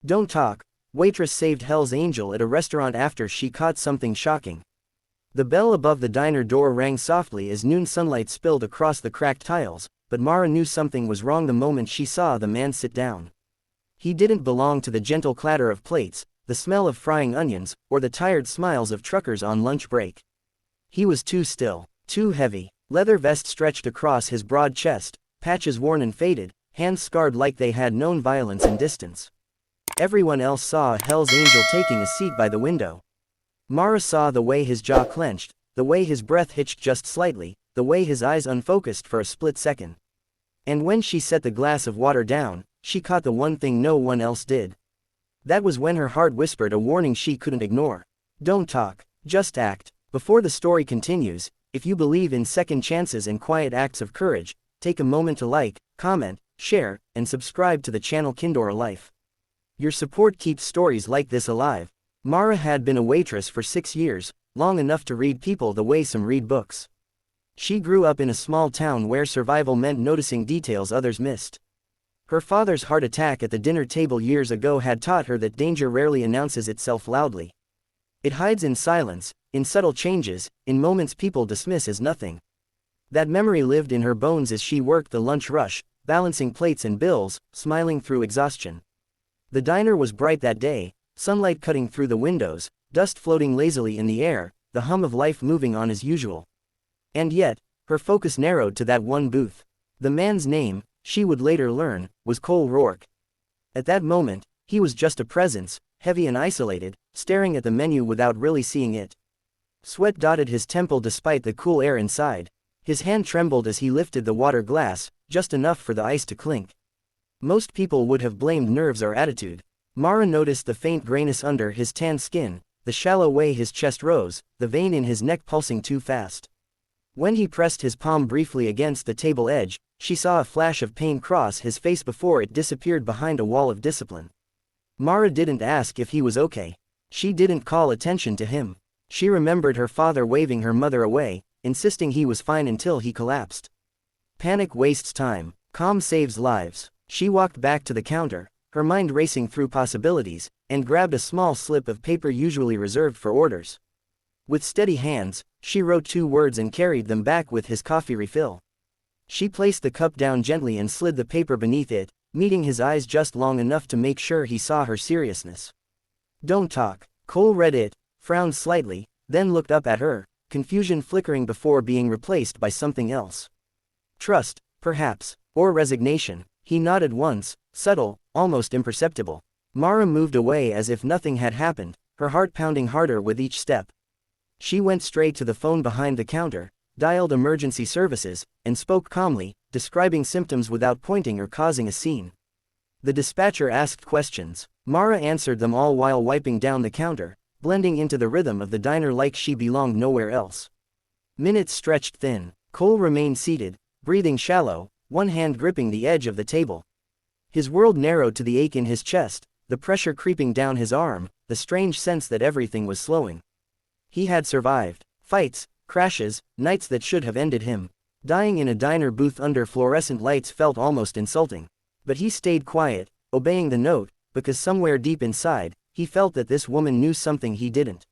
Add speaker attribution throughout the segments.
Speaker 1: Don't talk. Waitress saved Hell's Angel at a restaurant after she caught something shocking. The bell above the diner door rang softly as noon sunlight spilled across the cracked tiles, but Mara knew something was wrong the moment she saw the man sit down. He didn't belong to the gentle clatter of plates, the smell of frying onions, or the tired smiles of truckers on lunch break. He was too still, too heavy. Leather vest stretched across his broad chest, patches worn and faded, hands scarred like they had known violence and distance. Everyone else saw Hell's Angel taking a seat by the window. Mara saw the way his jaw clenched, the way his breath hitched just slightly, the way his eyes unfocused for a split second. And when she set the glass of water down, she caught the one thing no one else did. That was when her heart whispered a warning she couldn't ignore. Don't talk, just act. Before the story continues, if you believe in second chances and quiet acts of courage, take a moment to like, comment, share, and subscribe to the channel Kindora Life. Your support keeps stories like this alive. Mara had been a waitress for 6 years, long enough to read people the way some read books. She grew up in a small town where survival meant noticing details others missed. Her father's heart attack at the dinner table years ago had taught her that danger rarely announces itself loudly. It hides in silence, in subtle changes, in moments people dismiss as nothing. That memory lived in her bones as she worked the lunch rush, balancing plates and bills, smiling through exhaustion. The diner was bright that day, sunlight cutting through the windows, dust floating lazily in the air, the hum of life moving on as usual. And yet, her focus narrowed to that one booth. The man's name, she would later learn, was Cole Rourke. At that moment, he was just a presence, heavy and isolated, staring at the menu without really seeing it. Sweat dotted his temple despite the cool air inside. His hand trembled as he lifted the water glass, just enough for the ice to clink. Most people would have blamed nerves or attitude. Mara noticed the faint grayness under his tanned skin, the shallow way his chest rose, the vein in his neck pulsing too fast. When he pressed his palm briefly against the table edge, she saw a flash of pain cross his face before it disappeared behind a wall of discipline. Mara didn't ask if he was okay. She didn't call attention to him. She remembered her father waving her mother away, insisting he was fine until he collapsed. Panic wastes time. Calm saves lives. She walked back to the counter, her mind racing through possibilities, and grabbed a small slip of paper usually reserved for orders. With steady hands, she wrote 2 words and carried them back with his coffee refill. She placed the cup down gently and slid the paper beneath it, meeting his eyes just long enough to make sure he saw her seriousness. Don't talk. Cole read it, frowned slightly, then looked up at her, confusion flickering before being replaced by something else. Trust, perhaps, or resignation. He nodded once, subtle, almost imperceptible. Mara moved away as if nothing had happened, her heart pounding harder with each step. She went straight to the phone behind the counter, dialed emergency services, and spoke calmly, describing symptoms without pointing or causing a scene. The dispatcher asked questions. Mara answered them all while wiping down the counter, blending into the rhythm of the diner like she belonged nowhere else. Minutes stretched thin. Cole remained seated, breathing shallow, one hand gripping the edge of the table. His world narrowed to the ache in his chest, the pressure creeping down his arm, the strange sense that everything was slowing. He had survived fights, crashes, nights that should have ended him. Dying in a diner booth under fluorescent lights felt almost insulting. But he stayed quiet, obeying the note, because somewhere deep inside, he felt that this woman knew something he didn't.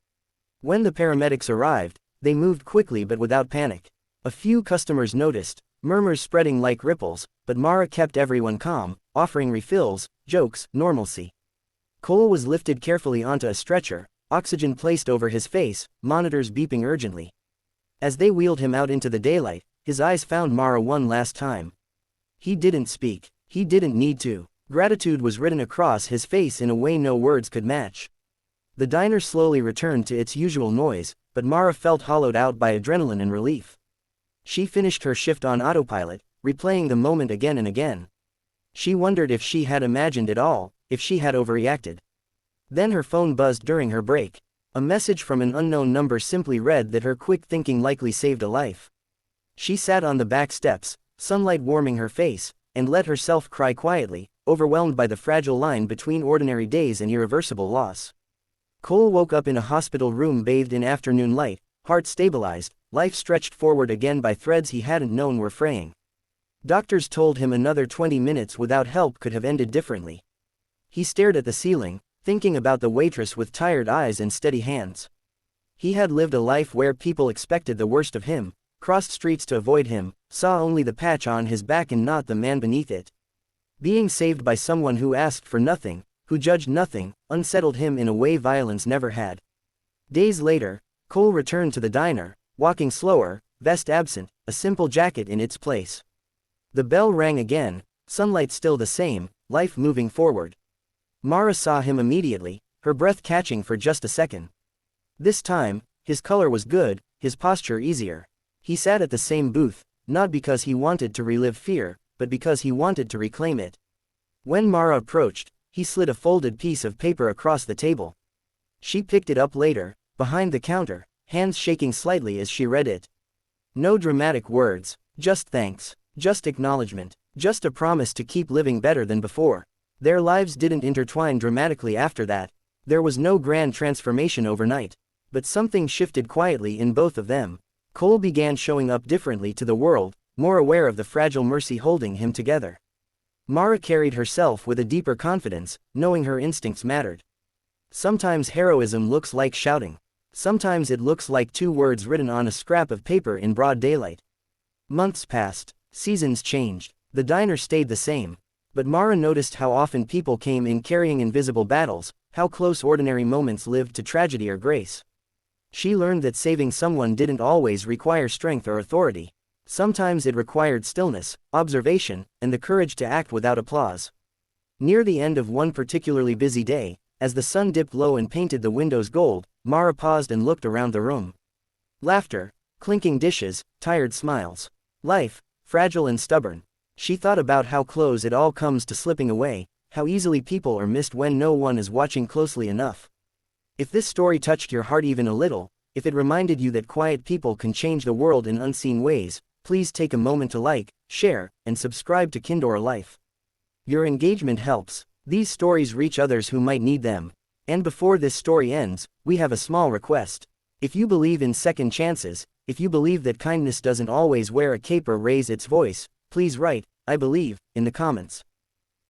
Speaker 1: When the paramedics arrived, they moved quickly but without panic. A few customers noticed, murmurs spreading like ripples, but Mara kept everyone calm, offering refills, jokes, normalcy. Cole was lifted carefully onto a stretcher, oxygen placed over his face, monitors beeping urgently. As they wheeled him out into the daylight, his eyes found Mara one last time. He didn't speak. He didn't need to. Gratitude was written across his face in a way no words could match. The diner slowly returned to its usual noise, but Mara felt hollowed out by adrenaline and relief. She finished her shift on autopilot, replaying the moment again and again. She wondered if she had imagined it all, if she had overreacted. Then her phone buzzed during her break. A message from an unknown number simply read that her quick thinking likely saved a life. She sat on the back steps, sunlight warming her face, and let herself cry quietly, overwhelmed by the fragile line between ordinary days and irreversible loss. Cole woke up in a hospital room bathed in afternoon light, heart stabilized, life stretched forward again by threads he hadn't known were fraying. Doctors told him another 20 minutes without help could have ended differently. He stared at the ceiling, thinking about the waitress with tired eyes and steady hands. He had lived a life where people expected the worst of him, crossed streets to avoid him, saw only the patch on his back and not the man beneath it. Being saved by someone who asked for nothing, who judged nothing, unsettled him in a way violence never had. Days later, Cole returned to the diner, walking slower, vest absent, a simple jacket in its place. The bell rang again, sunlight still the same, life moving forward. Mara saw him immediately, her breath catching for just a second. This time, his color was good, his posture easier. He sat at the same booth, not because he wanted to relive fear, but because he wanted to reclaim it. When Mara approached, he slid a folded piece of paper across the table. She picked it up later, behind the counter, hands shaking slightly as she read it. No dramatic words, just thanks, just acknowledgement, just a promise to keep living better than before. Their lives didn't intertwine dramatically after that. There was no grand transformation overnight. But something shifted quietly in both of them. Cole began showing up differently to the world, more aware of the fragile mercy holding him together. Mara carried herself with a deeper confidence, knowing her instincts mattered. Sometimes heroism looks like shouting. Sometimes it looks like 2 words written on a scrap of paper in broad daylight. Months passed, seasons changed, the diner stayed the same. But Mara noticed how often people came in carrying invisible battles, how close ordinary moments lived to tragedy or grace. She learned that saving someone didn't always require strength or authority. Sometimes it required stillness, observation, and the courage to act without applause. Near the end of one particularly busy day, as the sun dipped low and painted the windows gold, Mara paused and looked around the room. Laughter, clinking dishes, tired smiles. Life, fragile and stubborn. She thought about how close it all comes to slipping away, how easily people are missed when no one is watching closely enough. If this story touched your heart even a little, if it reminded you that quiet people can change the world in unseen ways, please take a moment to like, share, and subscribe to Kindor Life. Your engagement helps these stories reach others who might need them. And before this story ends, we have a small request. If you believe in second chances, if you believe that kindness doesn't always wear a cape or raise its voice, please write, "I believe," in the comments.